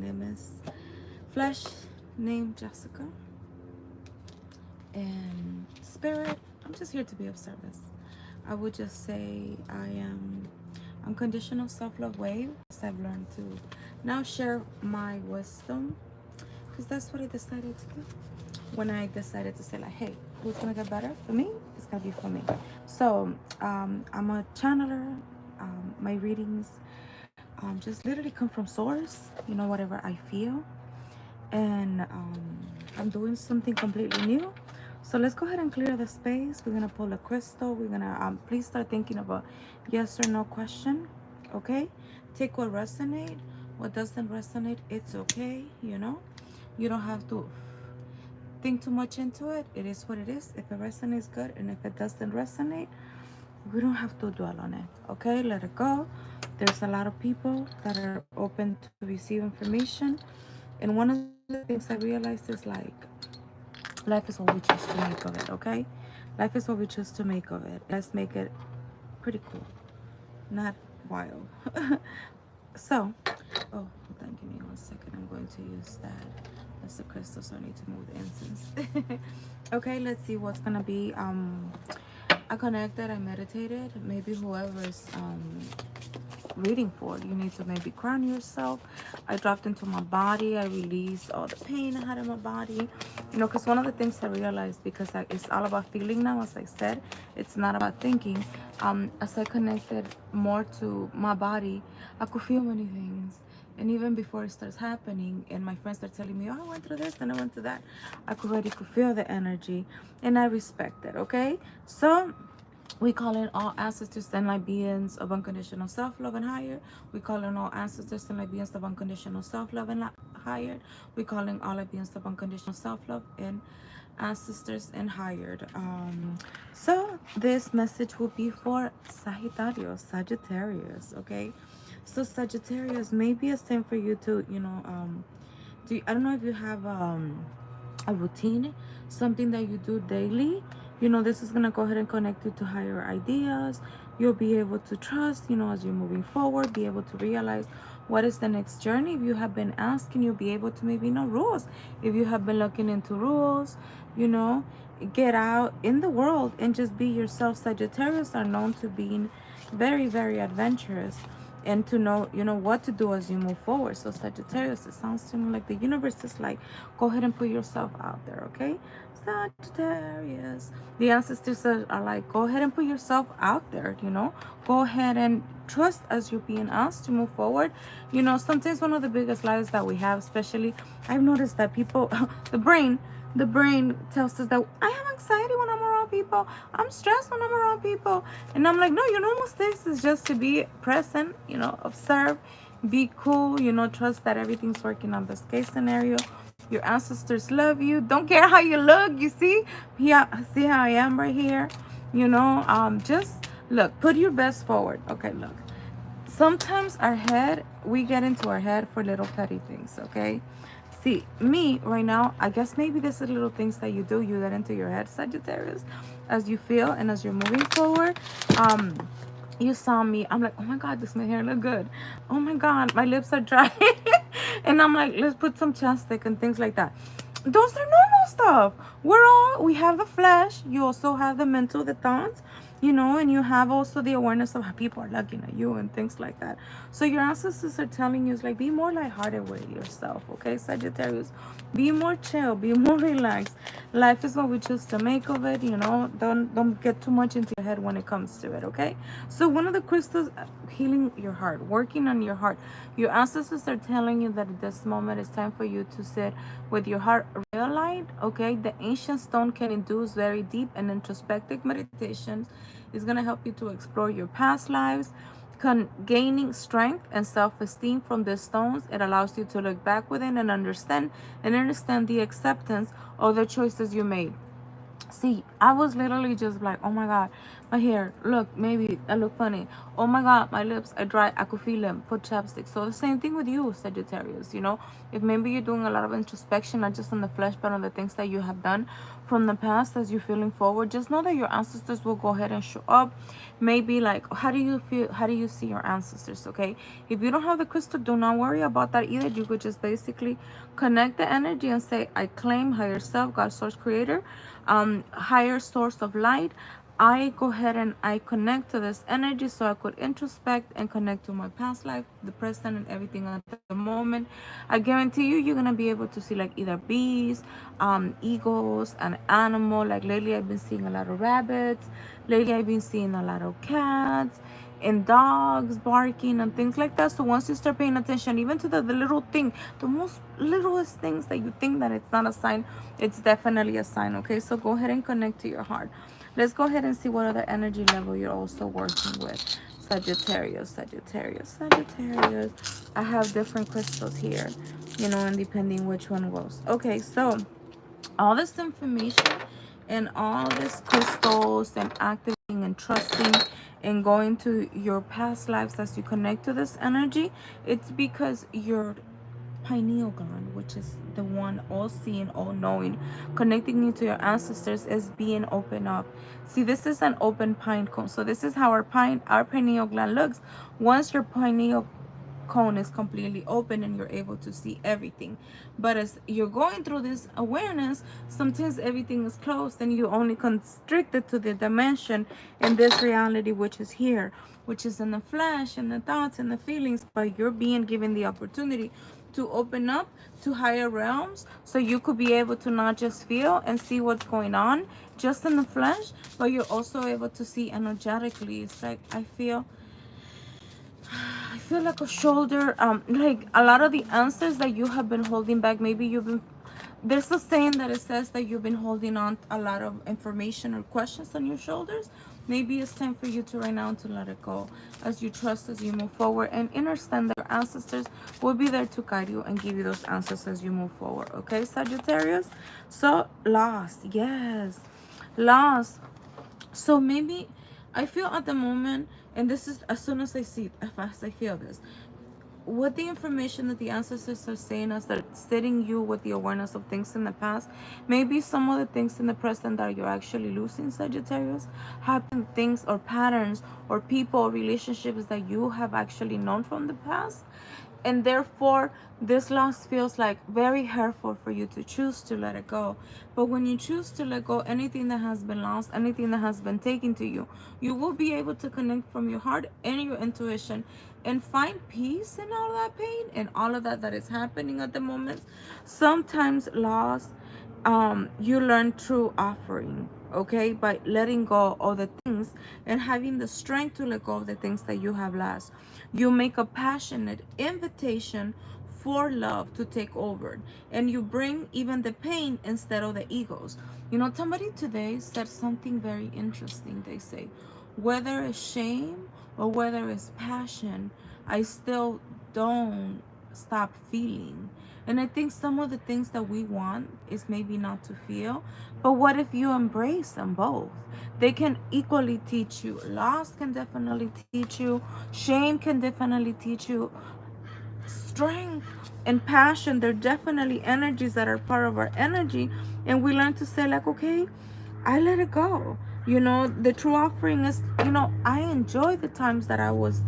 name is Flesh, name Jessica, and Spirit, I'm just here to be of service. I would just say I am unconditional self-love wave, as I've learned to now share my wisdom, because that's what I decided to do when I decided to say, like, hey, who's gonna get better for me? It's gonna be for me. So I'm a channeler. My readings just literally come from source, whatever I feel, and I'm doing something completely new. So let's go ahead and clear the space. We're gonna pull a crystal. We're gonna please start thinking of a yes or no question. Okay, take what resonate. What doesn't resonate, it's okay. You don't have to think too much into it. It is what it is. If it resonates, good, and if it doesn't resonate, we don't have to dwell on it. Okay, let it go. There's a lot of people that are open to receive information, and one of the things I realized is, like, life is what we choose to make of it. Okay, life is what we choose to make of it. Let's make it pretty cool, not wild. So, oh, hold on, give me 1 second. I'm going to use that as a crystal, so I need to move the incense. Okay, let's see what's gonna be. I connected, I meditated. Maybe whoever's reading for, you need to maybe ground yourself. I dropped into my body. I released all the pain I had in my body. Because one of the things I realized, because it's all about feeling now, as I said, it's not about thinking. As I connected more to my body, I could feel many things. And even before it starts happening, and my friends start telling me, oh, I went through this and I went through that, I already could feel the energy, and I respect it. Okay, so we call in all ancestors and light beings of unconditional self-love and higher. We call in all ancestors and light beings of unconditional self-love and higher. We call in all light beings of unconditional self-love and ancestors and hired. So this message will be for Sagittarius. Okay, so Sagittarius, maybe it's time for you to, I don't know if you have a routine, something that you do daily. This is going to go ahead and connect you to higher ideas. You'll be able to trust, as you're moving forward, be able to realize what is the next journey. If you have been asking, you'll be able to maybe know rules. If you have been looking into rules, get out in the world and just be yourself. Sagittarius are known to being very, very adventurous, and to know, what to do as you move forward. So Sagittarius, it sounds to me like the universe is like, go ahead and put yourself out there. Okay, Sagittarius, the ancestors are like, go ahead and put yourself out there. Go ahead and trust as you're being asked to move forward. Sometimes one of the biggest lies that we have, especially, I've noticed that people the brain tells us that I have anxiety when I'm around people, I'm stressed when I'm around people, and I'm like, no, your normal state is just to be present, observe, be cool, trust that everything's working on best case scenario. Your ancestors love you, don't care how you look. You see, see how I am right here. Just look, put your best forward. Okay, look, sometimes we get into our head for little petty things. Okay, see, me right now, I guess maybe this is little things that you do, you get into your head, Sagittarius, as you feel and as you're moving forward. You saw me, I'm like, oh my god, does my hair look good? Oh my god, my lips are dry. And I'm like, let's put some chapstick and things like that. Those are normal stuff. We have the flesh. You also have the mental, the thoughts, and you have also the awareness of how people are looking at you and things like that. So your ancestors are telling you, like, be more lighthearted with yourself. Okay, Sagittarius, be more chill, be more relaxed. Life is what we choose to make of it. Don't get too much into your head when it comes to it. Okay, so one of the crystals, healing your heart, working on your heart. Your ancestors are telling you that at this moment it's time for you to sit with your heart realigned. Okay, the ancient stone can induce very deep and introspective meditations. It's going to help you to explore your past lives, gaining strength and self-esteem from the stones. It allows you to look back within and understand the acceptance of the choices you made. See, I was literally just like, oh my god, my hair, look, maybe I look funny. Oh my god, my lips are dry, I could feel them, put chapstick. So the same thing with you, Sagittarius, you know. If maybe you're doing a lot of introspection, not just on the flesh, but on the things that you have done from the past as you're feeling forward, just know that your ancestors will go ahead and show up. Maybe like, how do you feel, how do you see your ancestors? Okay, if you don't have the crystal, do not worry about that either. You could just basically connect the energy and say, I claim higher self, God, source, creator, higher source of light. I go ahead and I connect to this energy so I could introspect and connect to my past life, the present, and everything at the moment. I guarantee you, you're gonna be able to see like either bees, eagles, an animal. Like lately, I've been seeing a lot of rabbits. Lately, I've been seeing a lot of cats and dogs barking and things like that. So once you start paying attention even to the little thing, the most littlest things that you think that it's not a sign, it's definitely a sign. Okay, so go ahead and connect to your heart. Let's go ahead and see what other energy level you're also working with. Sagittarius, Sagittarius, Sagittarius. I have different crystals here, you know, and depending which one goes. Okay, so all this information and all this crystals and activating and trusting and going to your past lives as you connect to this energy, it's because your pineal gland, which is the one all seeing, all knowing, connecting you to your ancestors, is being opened up. See, this is an open pine cone. So this is how our pineal gland looks. Once your pineal cone is completely open and you're able to see everything, but as you're going through this awareness, sometimes everything is closed and you only constricted to the dimension in this reality, which is here, which is in the flesh and the thoughts and the feelings. But you're being given the opportunity to open up to higher realms, so you could be able to not just feel and see what's going on just in the flesh, but you're also able to see energetically. It's like I feel like a shoulder, like a lot of the answers that you have been holding back. Maybe you've been, there's a saying that it says that you've been holding on a lot of information or questions on your shoulders. Maybe it's time for you to right now to let it go as you trust, as you move forward, and understand that your ancestors will be there to guide you and give you those answers as you move forward. Okay, Sagittarius? So, lost. Yes. Lost. So maybe I feel at the moment, and this is as soon as I see it, as I feel this, with the information that the ancestors are saying us, that setting you with the awareness of things in the past, maybe some of the things in the present that you're actually losing, Sagittarius, happen things or patterns or people or relationships that you have actually known from the past, and therefore this loss feels like very hurtful for you to choose to let it go. But when you choose to let go anything that has been lost, anything that has been taken to you, you will be able to connect from your heart and your intuition and find peace in all that pain and all of that that is happening at the moment. Sometimes loss, you learn through offering, okay, by letting go of the things and having the strength to let go of the things that you have lost. You make a passionate invitation for love to take over, and you bring even the pain instead of the egos. You know, somebody today said something very interesting. They say, whether it's shame or whether it's passion, I still don't stop feeling. And I think some of the things that we want is maybe not to feel, but what if you embrace them both? They can equally teach you. Loss can definitely teach you. Shame can definitely teach you. Strength and passion, they're definitely energies that are part of our energy. And we learn to say, like, okay, I let it go. You know, the true offering is, you know, I enjoy the times that I was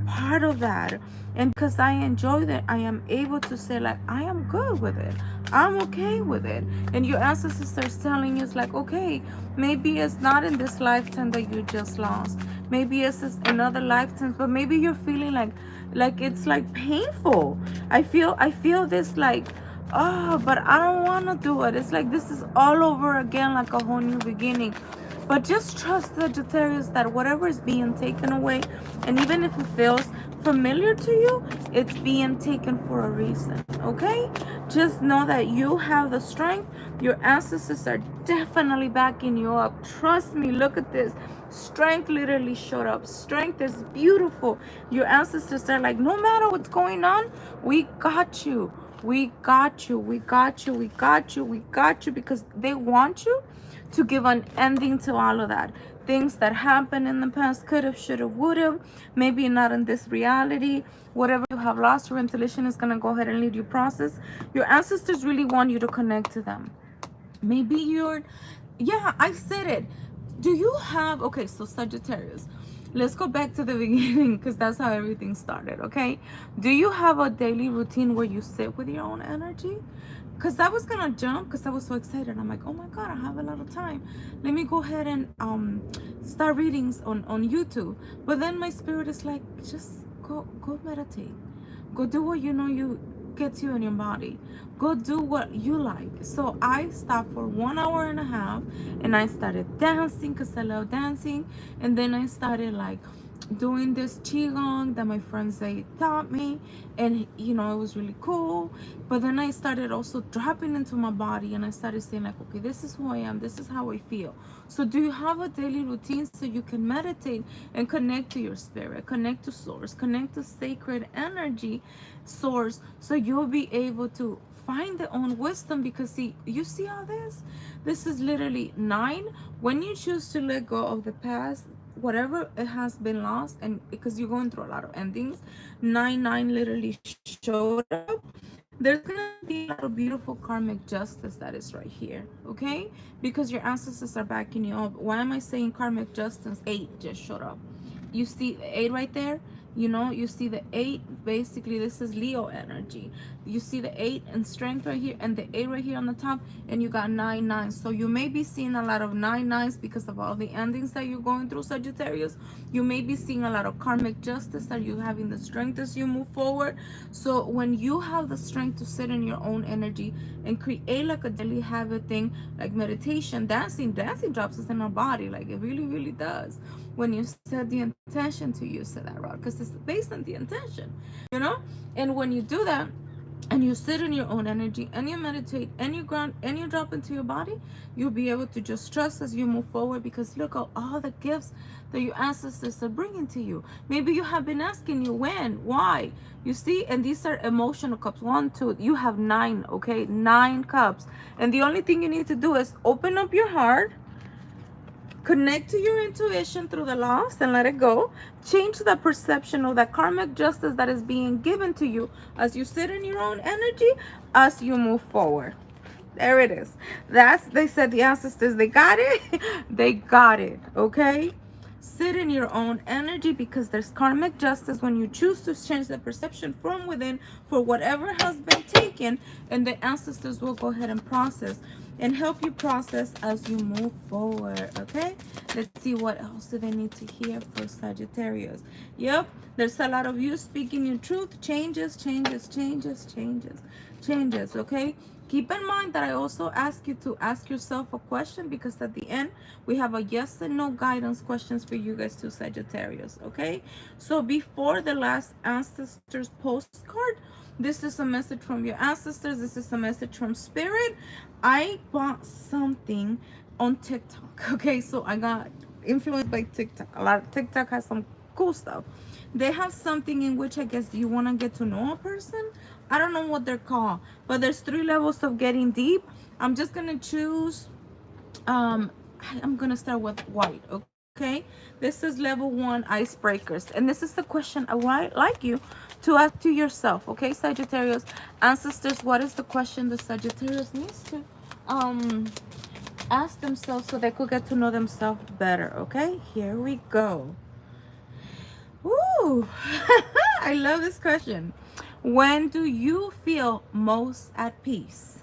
part of that. And because I enjoy that, I am able to say, like, I am good with it. I'm okay with it. And your ancestors are telling you, it's like, okay, maybe it's not in this lifetime that you just lost. Maybe it's in other lifetimes, but maybe you're feeling like it's like painful. I feel this like, oh, but I don't want to do it. It's like this is all over again, like a whole new beginning. But just trust, Sagittarius, that whatever is being taken away, and even if it feels familiar to you, it's being taken for a reason, okay? Just know that you have the strength. Your ancestors are definitely backing you up. Trust me, look at this. Strength literally showed up. Strength is beautiful. Your ancestors are like, no matter what's going on, we got you. We got you. We got you. We got you. We got you, because they want you to give an ending to all of that. Things that happened in the past, could have, should have, would have, maybe not in this reality. Whatever you have lost, your intuition is going to go ahead and lead you process. Your ancestors really want you to connect to them. Maybe you're, yeah, I said it. Do you have, okay, so Sagittarius, let's go back to the beginning because that's how everything started, okay? Do you have a daily routine where you sit with your own energy? Because I was gonna jump because I was so excited. I'm like, oh my god, I have a lot of time. Let me go ahead and start readings on YouTube. But then my spirit is like, just go meditate. Go do what you know you gets you in your body. Go do what you like. So I stopped for 1 hour and a half and I started dancing because I love dancing. And then I started like doing this qigong that my friends they taught me, and you know it was really cool. But then I started also dropping into my body and I started saying like, okay, this is who I am, this is how I feel. So do you have a daily routine so you can meditate and connect to your spirit, connect to source, connect to sacred energy source, so you'll be able to find their own wisdom? Because see, you see all this is literally 9. When you choose to let go of the past, whatever it has been lost, and because you're going through a lot of endings, 9 literally showed up. There's gonna be a lot of beautiful karmic justice that is right here, okay? Because your ancestors are backing you up. Why am I saying karmic justice? 8 just showed up. You see the 8 right there? You know, you see the 8, basically this is Leo energy. You see the 8 and strength right here and the 8 right here on the top, and you got 9. So you may be seeing a lot of 9s because of all the endings that you're going through, Sagittarius. You may be seeing a lot of karmic justice, that you having the strength as you move forward. So when you have the strength to sit in your own energy and create like a daily habit thing, like meditation, dancing drops us in our body, like it really does, when you set the intention to use that route, because it's based on the intention, you know. And when you do that and you sit in your own energy and you meditate and you ground and you drop into your body, you'll be able to just trust as you move forward. Because look at all the gifts that your ancestors are bringing to you. Maybe you have been asking you when, why, you see. And these are emotional cups. 1, 2, you have 9, okay? 9 cups. And the only thing you need to do is open up your heart, connect to your intuition through the loss and let it go. Change the perception of that karmic justice that is being given to you as you sit in your own energy, as you move forward. There it is. That's, they said the ancestors, they got it. They got it, okay? Sit in your own energy, because there's karmic justice when you choose to change the perception from within for whatever has been taken, and the ancestors will go ahead and process and help you process as you move forward, okay? Let's see what else do they need to hear for Sagittarius. Yep, there's a lot of you speaking your truth. Changes, okay? Keep in mind that I also ask you to ask yourself a question, because at the end we have a yes and no guidance questions for you guys too, Sagittarius, okay? So before the last ancestors postcard, this is a message from your ancestors. This is a message from spirit. I bought something on TikTok, okay? So I got influenced by TikTok. A lot of TikTok has some cool stuff. They have something in which I guess you want to get to know a person. I don't know what they're called, but there's 3 levels of getting deep. I'm just gonna choose I'm gonna start with white, okay? This is level 1, icebreakers, and this is the question I would like you to ask to yourself, okay, Sagittarius? Ancestors, what is the question the Sagittarius needs to ask themselves so they could get to know themselves better, okay? Here we go. Ooh, I love this question. When do you feel most at peace?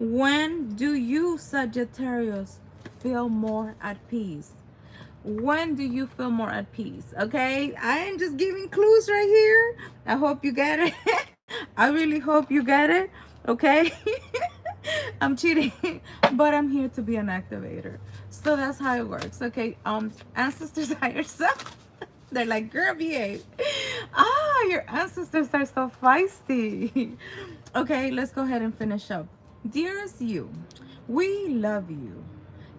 When do you, Sagittarius, feel more at peace? When do you feel more at peace? Okay, I am just giving clues right here. I hope you get it. I really hope you get it. Okay. I'm cheating, but I'm here to be an activator. So that's how it works. Okay, ancestors higher self. They're like, girl, behave. Ah, your ancestors are so feisty. Okay, let's go ahead and finish up. Dearest you, we love you.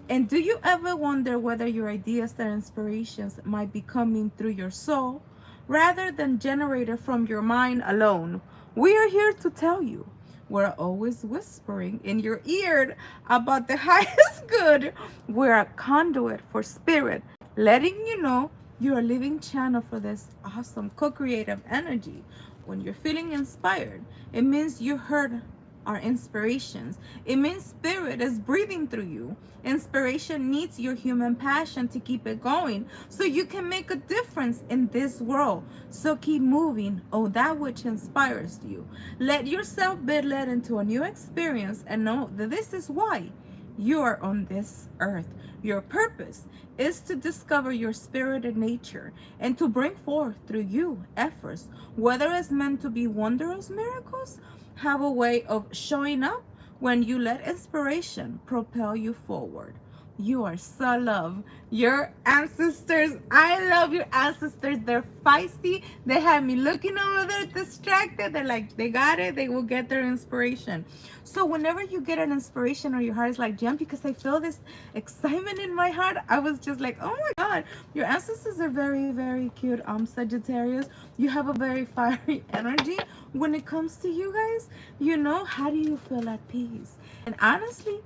And do you ever wonder whether your ideas and inspirations might be coming through your soul rather than generated from your mind alone? We are here to tell you, We're always whispering in your ear about the highest good. We're a conduit for spirit, letting you know you're a living channel for this awesome co-creative energy. When you're feeling inspired, it means you heard our inspirations. It means spirit is breathing through you. Inspiration needs your human passion to keep it going so you can make a difference in this world. So keep moving, oh, that which inspires you. Let yourself be led into a new experience and know that this is why you are on this earth. Your purpose is to discover your spirit and nature and to bring forth through you efforts, whether it's meant to be wondrous miracles, have a way of showing up when you let inspiration propel you forward. You are so loved. Your ancestors, I love your ancestors. They're feisty. They have me looking over there distracted. They're like, they got it. They will get their inspiration. So whenever you get an inspiration or your heart is like jump, because I feel this excitement in my heart, I was just like, oh my God, your ancestors are very, very cute. Sagittarius, you have a very fiery energy. When it comes to you guys, you know, how do you feel at peace? And honestly,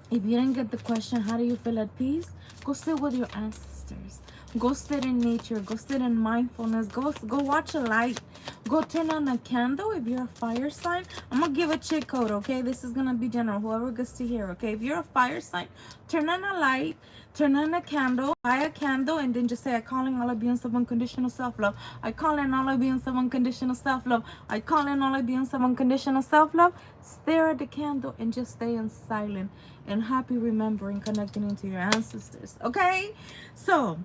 if you didn't get the question, how do you feel at peace? Go sit with your ancestors. Go sit in nature. Go sit in mindfulness. Go watch a light. Go turn on a candle. If you're a fire sign, I'm going to give a cheat code, okay? This is going to be general. Whoever gets to hear, okay? If you're a fire sign, turn on a light. Turn on a candle. Buy a candle and then just say, I call in all of beings of unconditional self-love. I call in all of beings of unconditional self-love. I call in all of beings of unconditional self-love. Stare at the candle and just stay in silence and happy remembering, connecting into your ancestors, okay? So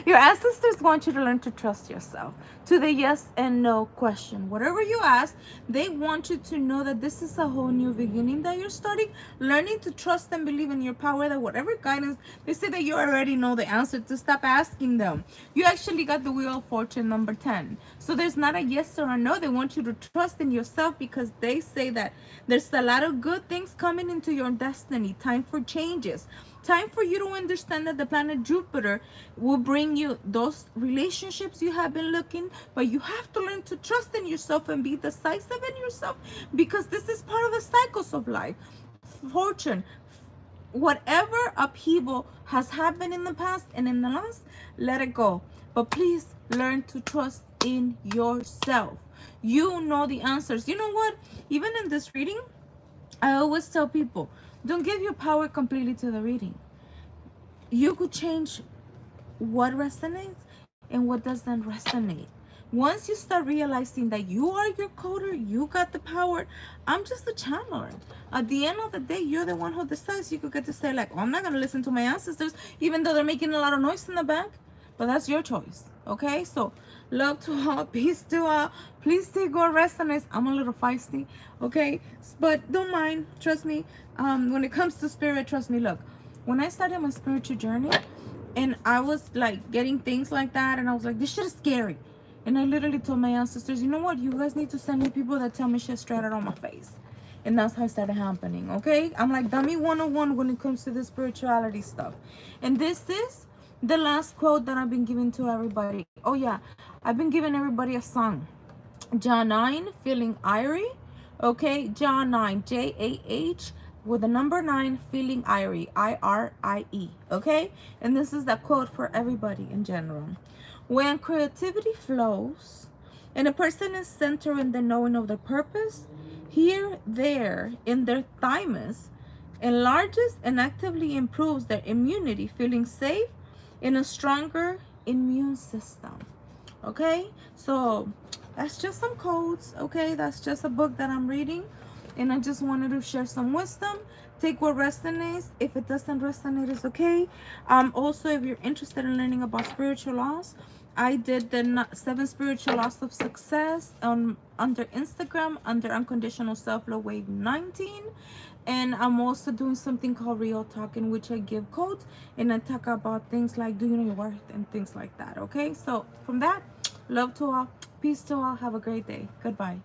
your ancestors want you to learn to trust yourself, to the yes and no question. Whatever you ask, they want you to know that this is a whole new beginning that you're starting, learning to trust and believe in your power, that whatever guidance, they say that you already know the answer, to stop asking them. You actually got the Wheel of Fortune number 10. So there's not a yes or a no. They want you to trust in yourself because they say that there's a lot of good things coming into your destiny. Time for changes. Time for you to understand that the planet Jupiter will bring you those relationships you have been looking, but you have to learn to trust in yourself and be decisive in yourself, because this is part of the cycles of life. Fortune, whatever upheaval has happened in the past and in the last, let it go. But please learn to trust in yourself. You know the answers. You know what? Even in this reading, I always tell people, don't give your power completely to the reading. You could change what resonates and what doesn't resonate. Once you start realizing that you are your coder, you got the power. I'm just a channeler. At the end of the day, you're the one who decides. You could get to say like, oh, I'm not going to listen to my ancestors, even though they're making a lot of noise in the back. But that's your choice. Okay? So love to all, peace to all. Please take what resonates. I'm a little feisty. Okay? But don't mind. Trust me. When it comes to spirit, trust me. Look, when I started my spiritual journey, and I was like getting things like that, and I was like, this shit is scary. And I literally told my ancestors, you know what? You guys need to send me people that tell me shit straight out on my face. And that's how it started happening, okay? I'm like dummy 101 when it comes to the spirituality stuff. And this is the last quote that I've been giving to everybody. Oh yeah, I've been giving everybody a song. John 9, feeling irie. Okay, John 9, Jah with the number 9, feeling irie, I-R-I-E. Okay, and this is the quote for everybody in general. When creativity flows and a person is centered in the knowing of their purpose, here, there, in their thymus, enlarges and actively improves their immunity, feeling safe in a stronger immune system. Okay, so that's just some codes. Okay, that's just a book that I'm reading, and I just wanted to share some wisdom. Take what resonates. If it doesn't resonate, it's okay. Also, if you're interested in learning about spiritual laws, I did the 7 spiritual laws of success under Instagram under Unconditional Self-Love Wave 19. And I'm also doing something called Real Talk, in which I give codes and I talk about things like, do you know your worth, and things like that. Okay, so from that, love to all, peace to all, have a great day. Goodbye.